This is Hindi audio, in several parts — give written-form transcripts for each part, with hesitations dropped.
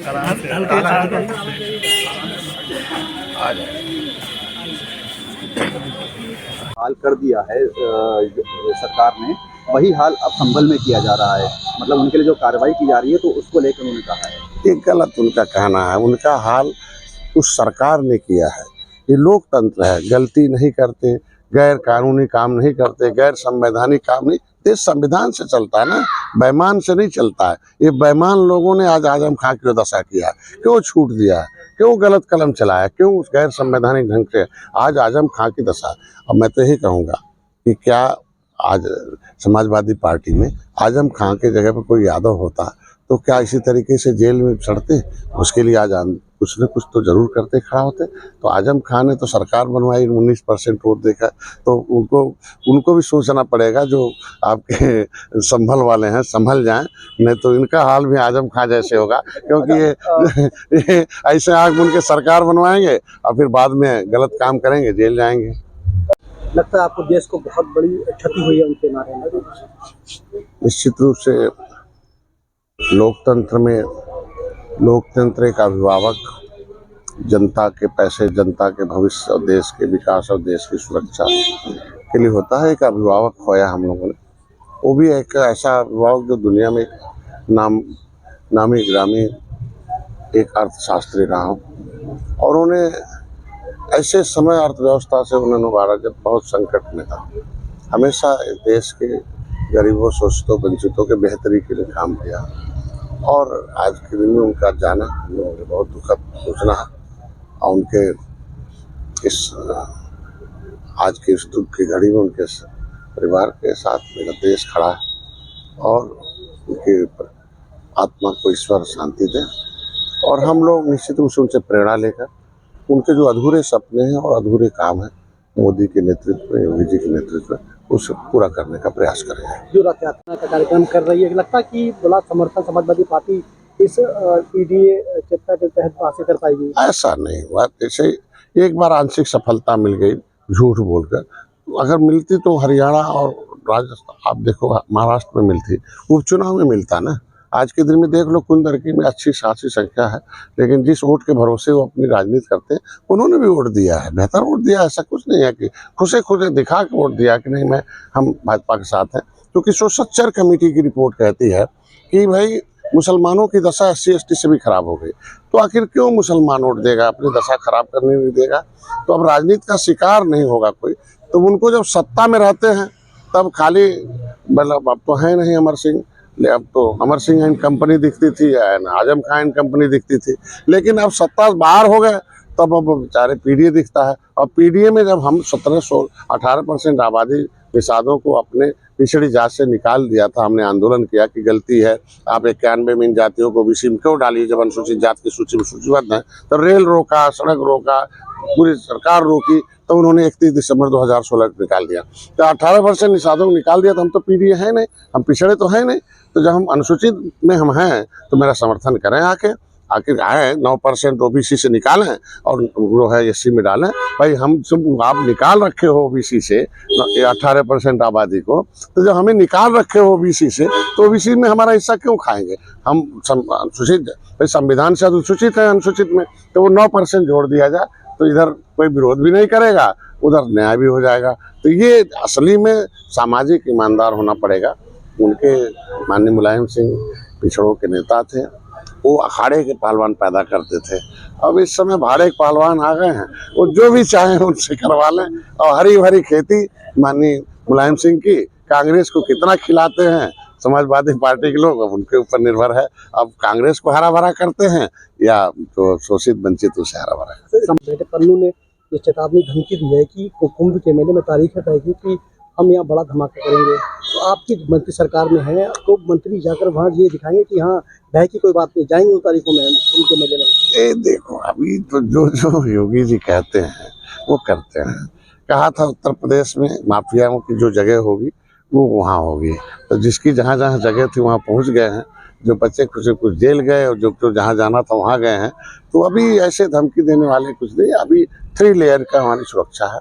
हाल कर दिया है सरकार ने, वही हाल अब संभल में किया जा रहा है। मतलब उनके लिए जो कार्रवाई की जा रही है तो उसको लेकर उन्होंने कहा है। ये गलत उनका कहना है। उनका हाल उस सरकार ने किया है। ये लोकतंत्र है, गलती नहीं करते, गैर कानूनी काम नहीं करते, गैर संवैधानिक काम नहीं। देश संविधान से चलता है ना, बेईमान से नहीं चलता है। ये बेईमान लोगों ने आज आजम खां की दशा किया, क्यों छूट दिया, क्यों गलत कलम चलाया, क्यों उस गैर संवैधानिक ढंग से आज आजम खां की दशा। अब मैं तो यही कहूँगा कि क्या आज समाजवादी पार्टी में आजम खां के जगह पर कोई यादव होता तो क्या इसी तरीके से जेल में सड़ते? उसके लिए आज कुछ न कुछ तो जरूर करते, खड़ा होते। तो आजम खान ने तो सरकार बनवाई, 19% वोट देखा, तो उनको भी सोचना पड़ेगा। जो आपके संभल वाले हैं संभल जाएं, नहीं तो इनका हाल भी आजम खान जैसे होगा। क्योंकि ये ऐसे आग उनके सरकार बनवाएंगे और फिर बाद में गलत काम करेंगे, जेल जाएंगे। लगता है आपको देश को बहुत बड़ी क्षति हुई है उनके नारे में? निश्चित रूप से लोकतंत्र में, लोकतंत्र एक अभिभावक जनता के पैसे, जनता के भविष्य और देश के विकास और देश की सुरक्षा के लिए होता है। एक अभिभावक खोया हम लोगों ने, वो भी एक ऐसा अभिभावक जो दुनिया में नामी ग्रामी एक अर्थशास्त्री रहा हूँ। और उन्हें ऐसे समय अर्थव्यवस्था से उन्होंने उबारा जब बहुत संकट में था। हमेशा देश के गरीबों, शोषितों, वंचितों के बेहतरी के लिए काम किया। और आज के दिन में उनका जाना हम लोगों ने बहुत दुखद सूचना है। और उनके इस आज के इस दुख की घड़ी में उनके परिवार के साथ मेरा देश खड़ा है। और उनकी आत्मा को ईश्वर शांति दे। और हम लोग निश्चित रूप से उनसे प्रेरणा लेकर उनके जो अधूरे सपने हैं और अधूरे काम हैं, मोदी के नेतृत्व में, योगी जी के नेतृत्व में, उसे पूरा करने का प्रयास करेंगे। जो रथ यात्रा का कार्यक्रम कर रही है, लगता है कि बड़ा समर्थन समाजवादी पार्टी इस पीडीए चर्चा के तहत हासिल कर पाएगी? ऐसा नहीं हुआ। जैसे एक बार आंशिक सफलता मिल गई झूठ बोलकर, अगर मिलती तो हरियाणा और राजस्थान, आप देखो महाराष्ट्र में मिलती, उपचुनाव में मिलता ना। आज के दिन में देख लो, कुंदरकी में अच्छी खासी संख्या है, लेकिन जिस वोट के भरोसे वो अपनी राजनीति करते हैं, उन्होंने भी वोट दिया है, बेहतर वोट दिया। ऐसा कुछ नहीं है कि खुशे दिखा के वोट दिया कि नहीं हम भाजपा के साथ हैं। क्योंकि सोशल कमेटी की रिपोर्ट कहती है कि भाई मुसलमानों की दशा SC/ST से भी खराब हो गई, तो आखिर क्यों मुसलमान वोट देगा, अपनी दशा खराब करने नहीं देगा। तो अब राजनीति का शिकार नहीं होगा कोई। तो उनको जब सत्ता में रहते हैं तब खाली, मतलब अब तो है नहीं अमर सिंह, अब तो अमर सिंह एंड कंपनी दिखती थी, आजम खां एंड कंपनी दिखती थी। लेकिन अब सत्ता बाहर हो गए तब अब बेचारे पीडीए दिखता है। और पीडीए में जब हम 18% आबादी निषादों को अपने पिछड़ी जात से निकाल दिया था, हमने आंदोलन किया कि गलती है, आप 91 मीन जातियों को BC में क्यों डाली जब अनुसूचित जात की सूची में सूचीबद्ध है। तो रेल रोका, सड़क रोका, पूरी सरकार रोकी, तो उन्होंने 31 दिसंबर 2016 को निकाल दिया। तो 18% निषादों को निकाल दिया। तो हम तो पीडीए है नहीं, हम पिछड़े तो है नहीं। तो जब हम अनुसूचित में हम हैं तो मेरा समर्थन करें, आखिर आए 9% OBC से निकालें और जो है SC में डालें। भाई हम सब, आप निकाल रखे हो OBC से 18% आबादी को, तो जब हमें निकाल रखे हो OBC से, तो OBC में हमारा हिस्सा क्यों खाएंगे? हम अनुसूचित, भाई संविधान से अनुसूचित है, अनुसूचित में तो वो 9% जोड़ दिया जाए, तो इधर कोई विरोध भी नहीं करेगा, उधर न्याय भी हो जाएगा। तो ये असली में सामाजिक ईमानदार होना पड़ेगा। उनके माननीय मुलायम सिंह पिछड़ों के नेता थे, वो अखाड़े के पहलवान पैदा करते थे। अब इस समय भाड़े के पहलवान आ गए हैं, वो जो भी चाहें उनसे करवा लें। और हरी भरी खेती माननीय मुलायम सिंह की, कांग्रेस को कितना खिलाते हैं समाजवादी पार्टी के लोग, अब उनके ऊपर निर्भर है। अब कांग्रेस को हरा भरा करते हैं या तो शोषित वंचित उसे हरा भरा करते हैं। पन्नू ने ये चेतावनी धमकी दी है कि कुंभ के मेले में तारीख है कि हम यहाँ बड़ा धमाका करेंगे। तो आपकी मंत्री सरकार में है, तो मंत्री जाकर वहाँ ये दिखाएंगे कि हाँ भय की कोई बात नहीं, जाएंगे उन तारीखों में कुंभ के मेले में? देखो, अभी तो जो योगी जी कहते हैं वो करते हैं। कहा था उत्तर प्रदेश में माफियाओं की जो जगह होगी वो वहाँ होगी। तो जिसकी जहाँ जहाँ जगह थी वहाँ पहुँच गए हैं। जो बच्चे कुछ जेल गए और जो जहाँ जाना था वहाँ गए हैं। तो अभी ऐसे धमकी देने वाले कुछ नहीं। अभी 3 लेयर का हमारी सुरक्षा है।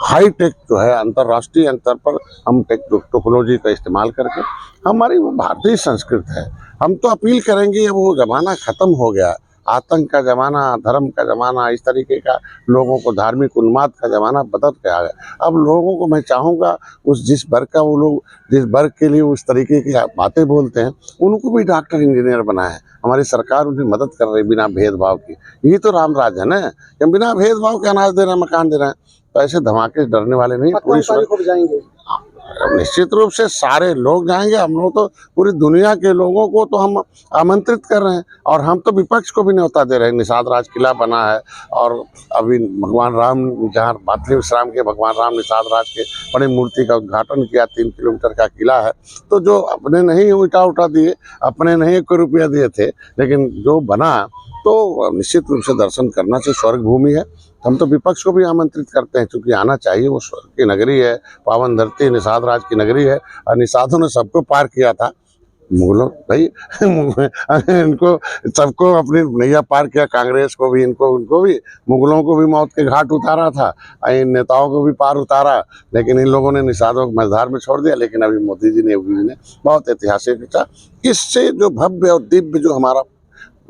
हाई टेक जो है अंतर्राष्ट्रीय स्तर पर हम टेक्नोलॉजी का इस्तेमाल करके, हमारी वो भारतीय संस्कृति है। हम तो अपील करेंगे, वो जमाना खत्म हो गया, आतंक का जमाना, धर्म का जमाना, इस तरीके का लोगों को धार्मिक उन्माद का जमाना बदल के आ गया। अब लोगों को मैं चाहूँगा उस जिस वर्ग का वो लोग जिस वर्ग के लिए उस तरीके की बातें बोलते हैं, उनको भी डॉक्टर इंजीनियर बनाए। हमारी सरकार उन्हें मदद कर रही बिना भेदभाव की। यही तो राम राज है ना, कि हम बिना भेदभाव के अनाज दे रहे हैं, मकान दे रहे हैं। तो ऐसे धमाके डरने वाले नहीं। पूरी को जाएंगे निश्चित रूप से सारे लोग जाएंगे। हम लोग तो पूरी दुनिया के लोगों को तो हम आमंत्रित कर रहे हैं, और हम तो विपक्ष को भी न्योता दे रहे हैं। निषाद राज किला बना है, और अभी भगवान राम जहाँ बातली विश्राम के भगवान राम निषाद राज के बड़ी मूर्ति का उद्घाटन किया, 3 किलोमीटर का किला है। तो जो अपने नहीं उठा उठा दिए, अपने नहीं 1 रुपया दिए थे, लेकिन जो बना तो निश्चित रूप से दर्शन करना चाहिए। स्वर्ग भूमि है। हम तो विपक्ष को भी आमंत्रित करते हैं, क्योंकि आना चाहिए। वो स्वर्ग की नगरी है, पावन धरती निषाद राज की नगरी है, और निषादों ने सबको पार किया था। मुगलों भाई इनको सबको अपनी नैया पार किया, कांग्रेस को भी, इनको उनको भी, मुगलों को भी मौत के घाट उतारा था, इन नेताओं को भी पार उतारा। लेकिन इन लोगों ने निषादों को मझधार में छोड़ दिया। लेकिन अभी मोदी जी ने, योगी जी ने बहुत ऐतिहासिक था। इससे जो भव्य और दिव्य जो हमारा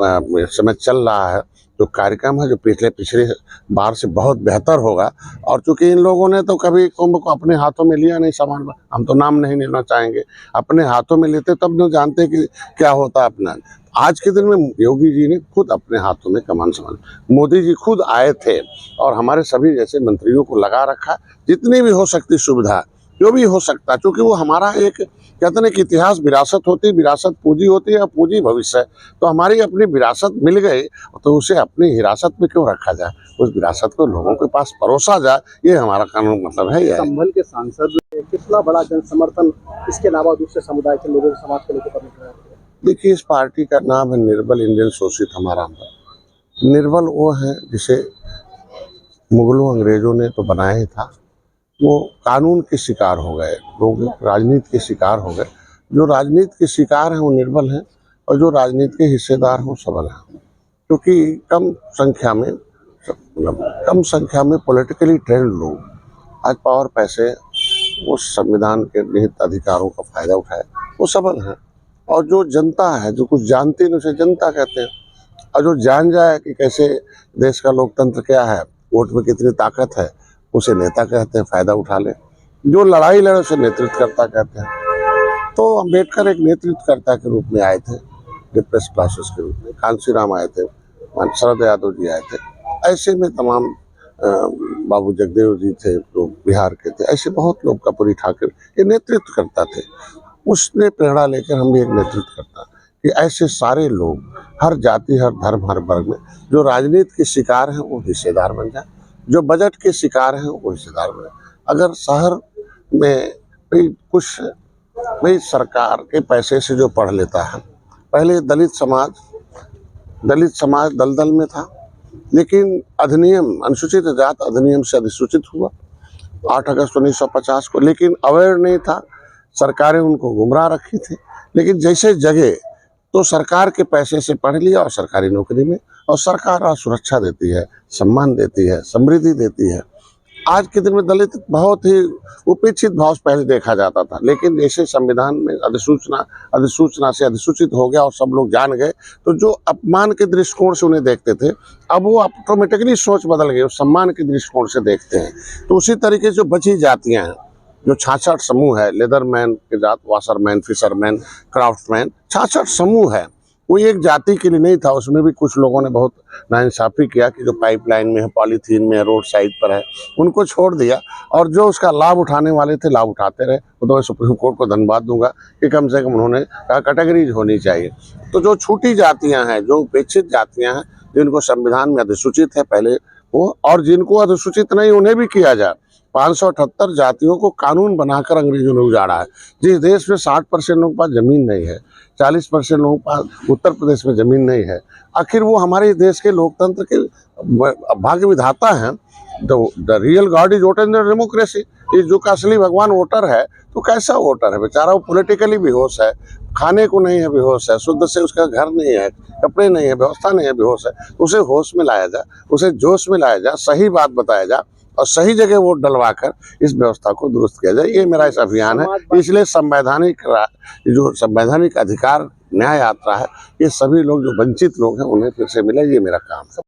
इस समय चल रहा है, जो कार्यक्रम है, जो पिछले बार से बहुत बेहतर होगा। और चूंकि इन लोगों ने तो कभी कुंभ को अपने हाथों में लिया नहीं सामान, हम तो नाम नहीं लेना चाहेंगे, अपने हाथों में लेते तब जो जानते कि क्या होता है अपना। आज के दिन में योगी जी ने खुद अपने हाथों में कमान संभाल, मोदी जी खुद आए थे, और हमारे सभी जैसे मंत्रियों को लगा रखा, जितनी भी हो सकती सुविधा, जो भी हो सकता, क्योंकि वो हमारा एक कहते हैं कि इतिहास विरासत होती है, विरासत पूंजी होती है, और पूंजी भविष्य है। तो हमारी अपनी विरासत मिल गई, तो उसे अपनी हिरासत में क्यों रखा जाए, उस विरासत को लोगों के पास परोसा जाए। ये हमारा कानून मतलब है। संभल के सांसद कितना बड़ा जन समर्थन इसके अलावा दूसरे समुदाय के लोगों के समाज के लेकर करने का? देखिए, इस पार्टी का नाम है निर्बल इंडियन शोषित हमारा। निर्बल वो है जिसे मुगलों अंग्रेजों ने तो बनाया ही था, वो कानून के शिकार हो गए, लोग राजनीति के शिकार हो गए। जो राजनीति के शिकार हैं वो निर्बल हैं, और जो राजनीति के हिस्सेदार हैं वो सबल हैं। क्योंकि कम संख्या में पॉलिटिकली ट्रेंड लोग आज पावर, पैसे, वो संविधान के निहित अधिकारों का फायदा उठाए, वो सबल हैं। और जो जनता है, जो कुछ जानती नहीं, उसे जनता कहते हैं। और जो जान जाए कि कैसे देश का लोकतंत्र क्या है, वोट में कितनी ताकत है, उसे नेता कहते हैं, फायदा उठा ले। जो लड़ाई लड़े उसे नेतृत्व करता कहते हैं। तो अम्बेडकर एक नेतृत्वकर्ता के रूप में आए थे, डिप्रेस क्लासेस के रूप में। कांसी राम आए थे, शरद यादव जी आए थे, ऐसे में तमाम बाबू जगदेव जी थे जो बिहार के थे। ऐसे बहुत लोग, कपूरी ठाकुर, ये नेतृत्व करता थे। उसने प्रेरणा लेकर हम भी एक नेतृत्व करता कि ऐसे सारे लोग, हर जाति, हर धर्म, हर वर्ग में जो राजनीति के शिकार हैं वो हिस्सेदार बन जाए, जो बजट के शिकार हैं वो हिस्सेदार बने। अगर शहर में भाई सरकार के पैसे से जो पढ़ लेता है, पहले दलित समाज दलदल में था, लेकिन अधिनियम, अनुसूचित जात अधिनियम से अधिसूचित हुआ 8 अगस्त 1950 को। लेकिन अवेयर नहीं था, सरकारें उनको गुमराह रखी थी। लेकिन जैसे जगह तो सरकार के पैसे से पढ़ लिया, और सरकारी नौकरी में, और सरकार सुरक्षा देती है, सम्मान देती है, समृद्धि देती है। आज के दिन में दलित बहुत ही उपेक्षित भाव से पहले देखा जाता था, लेकिन जैसे संविधान में अधिसूचना से अधिसूचित हो गया और सब लोग जान गए, तो जो अपमान के दृष्टिकोण से उन्हें देखते थे, अब वो ऑटोमेटिकली सोच बदल गई, सम्मान के दृष्टिकोण से देखते हैं। तो उसी तरीके से जो बची जातियां हैं, जो 66 समूह है, लेदरमैन के जात, वाशरमैन, फिशरमैन, क्राफ्ट्समैन, 66 समूह है। वो एक जाति के लिए नहीं था। उसमें भी कुछ लोगों ने बहुत नाइंसाफी किया कि जो पाइपलाइन में है, पॉलीथीन में है, रोड साइड पर है, उनको छोड़ दिया, और जो उसका लाभ उठाने वाले थे लाभ उठाते रहे। तो मैं सुप्रीम कोर्ट को धन्यवाद दूंगा कि कम से कम उन्होंने कहा कैटेगरीज होनी चाहिए। तो जो छूटी जातियां हैं, जो उपेक्षित जातियां हैं, जिनको संविधान में अधिसूचित है पहले वो, और जिनको अधिसूचित नहीं उन्हें भी किया जाए। 578 जातियों को कानून बनाकर अंग्रेजों ने उजाड़ा है। जिस देश में 60% लोगों के पास जमीन नहीं है, 40% लोगों के पास उत्तर प्रदेश में जमीन नहीं है, आखिर वो हमारे देश के लोकतंत्र के भाग्य विधाता हैं। The real God is voter in the democracy. इस जो का असली भगवान वोटर है, तो कैसा वोटर है बेचारा? वो पॉलिटिकली बेहोश है, खाने को नहीं है, बेहोश है, शुद्ध से उसका घर नहीं है, कपड़े नहीं है, व्यवस्था नहीं है, बेहोश है। उसे होश में लाया जाए, उसे जोश में लाया जाए, सही बात बताया जाए, और सही जगह वोट डलवा कर इस व्यवस्था को दुरुस्त किया जाए। ये मेरा इस अभियान है। इसलिए जो संवैधानिक अधिकार न्याय यात्रा है, ये सभी लोग जो वंचित लोग हैं उन्हें फिर से मिले, ये मेरा काम है।